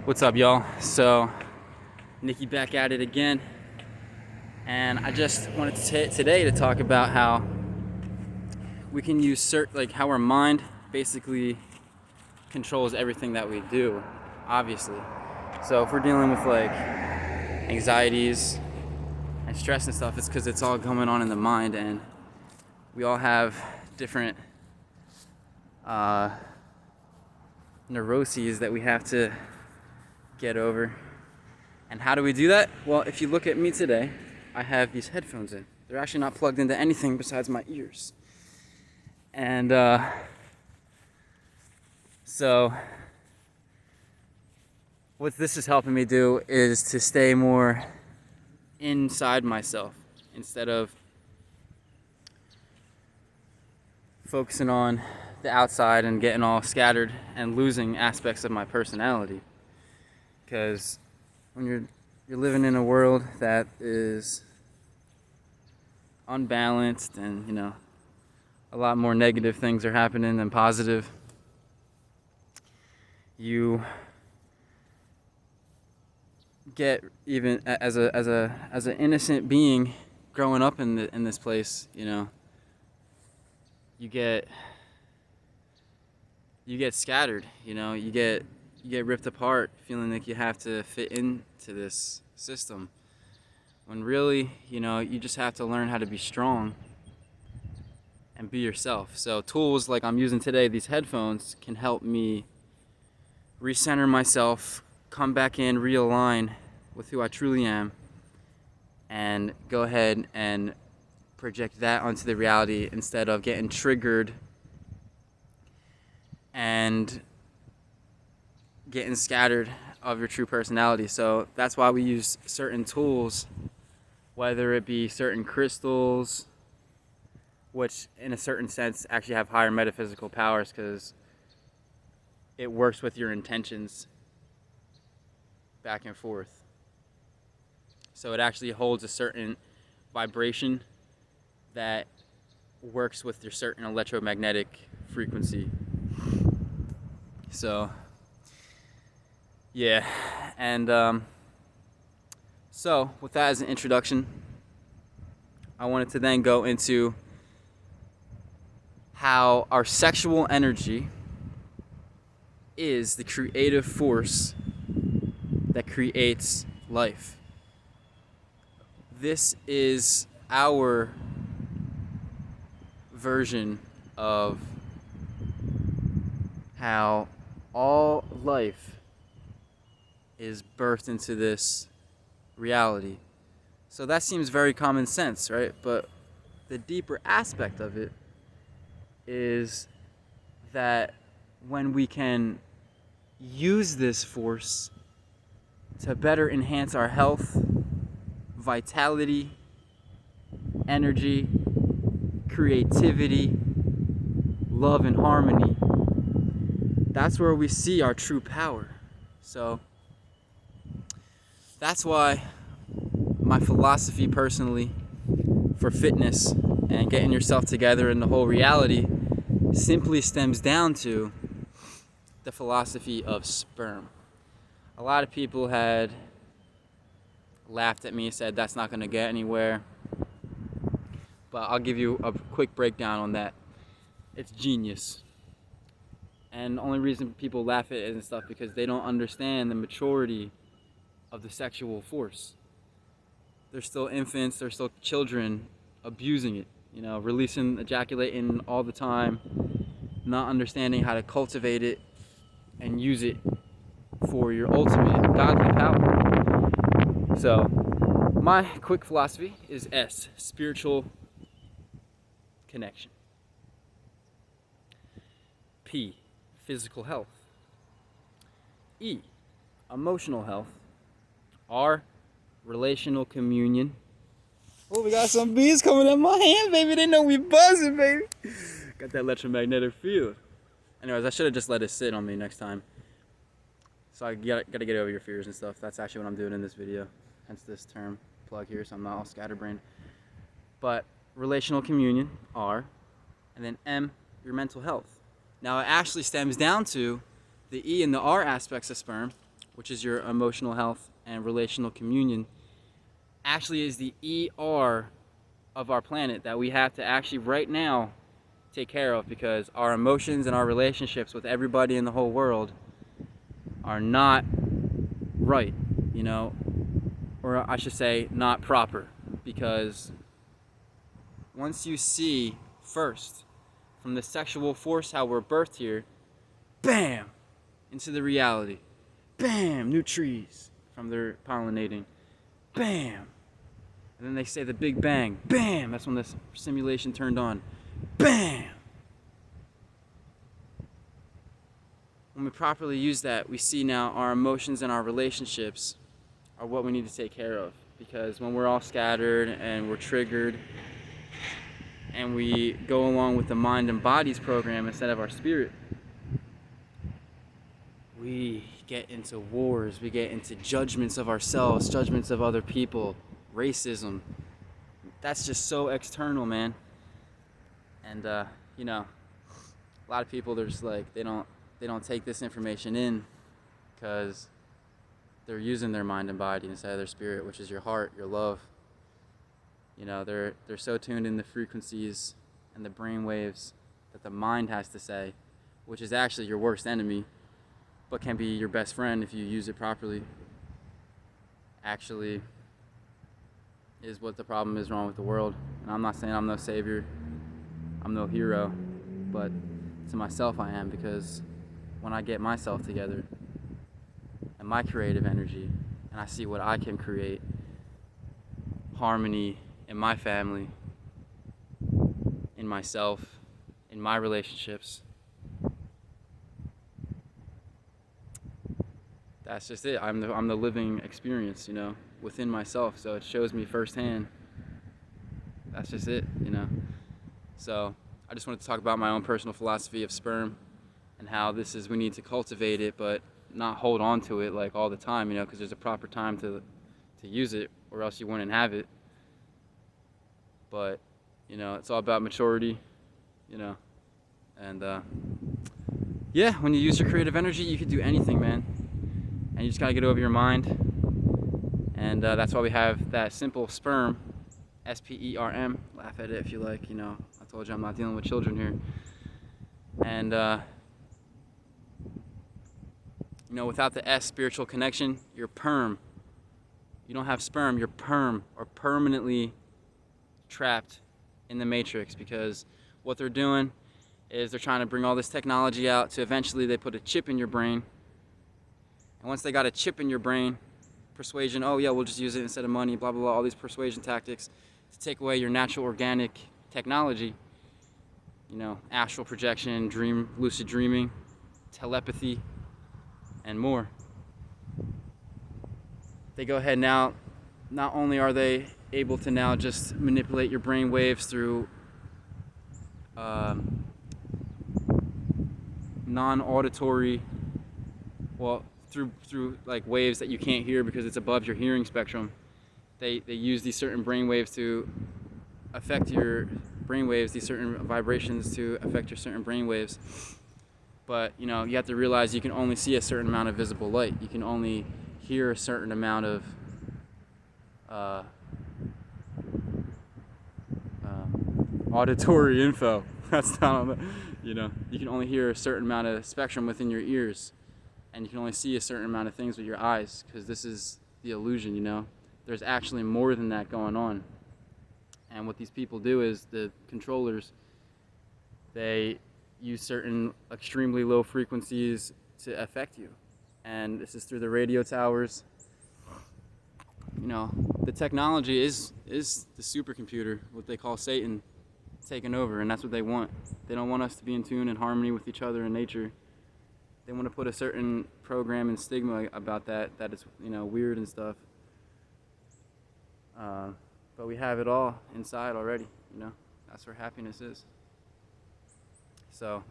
What's up, y'all? So, Nikki back at it again, and I just wanted today to talk about how we can use how our mind basically controls everything that we do, obviously. So if we're dealing with like anxieties and stress and stuff, it's because it's all going on in the mind, and we all have different neuroses that we have to get over. And how do we do that? Well, if you look at me today, I have these headphones in. They're actually not plugged into anything besides my ears. And so what this is helping me do is to stay more inside myself instead of focusing on the outside and getting all scattered and losing aspects of my personality. Because when you're living in a world that is unbalanced and a lot more negative things are happening than positive, you get, even as an innocent being growing up in this place, you get scattered, you get ripped apart, feeling like you have to fit into this system, when really, you just have to learn how to be strong and be yourself. So tools like I'm using today, these headphones, can help me recenter myself, come back in, realign with who I truly am, and go ahead and project that onto the reality instead of getting triggered and getting scattered of your true personality. So that's why we use certain tools, whether it be certain crystals, which in a certain sense actually have higher metaphysical powers because it works with your intentions back and forth. So it actually holds a certain vibration that works with your certain electromagnetic frequency. So yeah, and so with that as an introduction, I wanted to then go into how our sexual energy is the creative force that creates life. This is our version of how all life is birthed into this reality. So that seems very common sense, right? But the deeper aspect of it is that when we can use this force to better enhance our health, vitality, energy, creativity, love, and harmony, that's where we see our true power. So that's why my philosophy personally for fitness and getting yourself together in the whole reality simply stems down to the philosophy of sperm. A lot of people had laughed at me, said that's not going to get anywhere, but I'll give you a quick breakdown on that. It's genius. And the only reason people laugh at it and stuff because they don't understand the maturity of the sexual force. They're still infants, they're still children abusing it, releasing, ejaculating all the time, not understanding how to cultivate it and use it for your ultimate godly power. So, my quick philosophy is S, spiritual connection. P, physical health. E, emotional health. R, relational communion. Oh, we got some bees coming in my hand, baby. They know we buzzing, baby. Got that electromagnetic field. Anyways, I should have just let it sit on me next time. So I gotta get over your fears and stuff. That's actually what I'm doing in this video. Hence this term, plug here, so I'm not all scatterbrained. But relational communion, R. And then M, your mental health. Now it actually stems down to the E and the R aspects of sperm which is your emotional health and relational communion, actually is the ER of our planet that we have to actually right now take care of, because our emotions and our relationships with everybody in the whole world are not right, you know, or I should say not proper, because once you see first from the sexual force how we're birthed here, bam, into the reality, bam, new trees from their pollinating, bam, and then they say the Big Bang, bam, that's when this simulation turned on, bam. When we properly use that, we see now our emotions and our relationships are what we need to take care of, because when we're all scattered and we're triggered and we go along with the mind and body's program instead of our spirit, we get into wars, we get into judgments of ourselves, judgments of other people, racism. That's just so external, man. And you know, a lot of people, they're just like, they don't take this information in because they're using their mind and body instead of their spirit, which is your heart, your love. You know, they're so tuned in the frequencies and the brain waves that the mind has to say, which is actually your worst enemy, but can be your best friend if you use it properly. Actually is what the problem is wrong with the world. And I'm not saying I'm no savior, I'm no hero, but to myself I am, because when I get myself together and my creative energy and I see what I can create, harmony in my family, in myself, in my relationships, that's just it. I'm the living experience, you know, within myself. So it shows me firsthand. That's just it, you know. So I just wanted to talk about my own personal philosophy of sperm and how this is, we need to cultivate it, but not hold on to it like all the time, you know, because there's a proper time to use it, or else you wouldn't have it. But, you know, it's all about maturity, you know. And yeah, when you use your creative energy, you can do anything, man. And you just gotta get over your mind. And that's why we have that simple sperm, SPERM. Laugh at it if you like, you know. I told you I'm not dealing with children here. And you know, without the S, spiritual connection, you're perm. You don't have sperm, you're perm, or permanently trapped in the matrix, because what they're doing is they're trying to bring all this technology out to eventually they put a chip in your brain. And once they got a chip in your brain, persuasion, oh yeah, we'll just use it instead of money, blah, blah, blah, all these persuasion tactics to take away your natural organic technology, you know, astral projection, lucid dreaming, telepathy, and more. They go ahead now, not only are they able to now just manipulate your brain waves through non-auditory, well, through like waves that you can't hear because it's above your hearing spectrum. They use these certain brain waves to affect your brain waves, these certain vibrations to affect your certain brain waves. But, you know, you have to realize you can only see a certain amount of visible light. You can only hear a certain amount of auditory info. That's not, you know, you can only hear a certain amount of spectrum within your ears, and you can only see a certain amount of things with your eyes, because this is the illusion, you know. There's actually more than that going on. And what these people do is, the controllers, they use certain extremely low frequencies to affect you. And this is through the radio towers. You know, the technology is the supercomputer, what they call Satan, taking over, and that's what they want. They don't want us to be in tune and harmony with each other in nature. They want to put a certain program and stigma about that it's, you know, weird and stuff. But we have it all inside already, you know. That's where happiness is. So,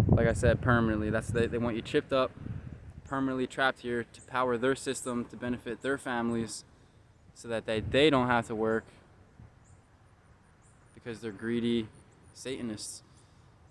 like I said, permanently, they want you chipped up, permanently trapped here to power their system, to benefit their families, so that they don't have to work, because they're greedy Satanists.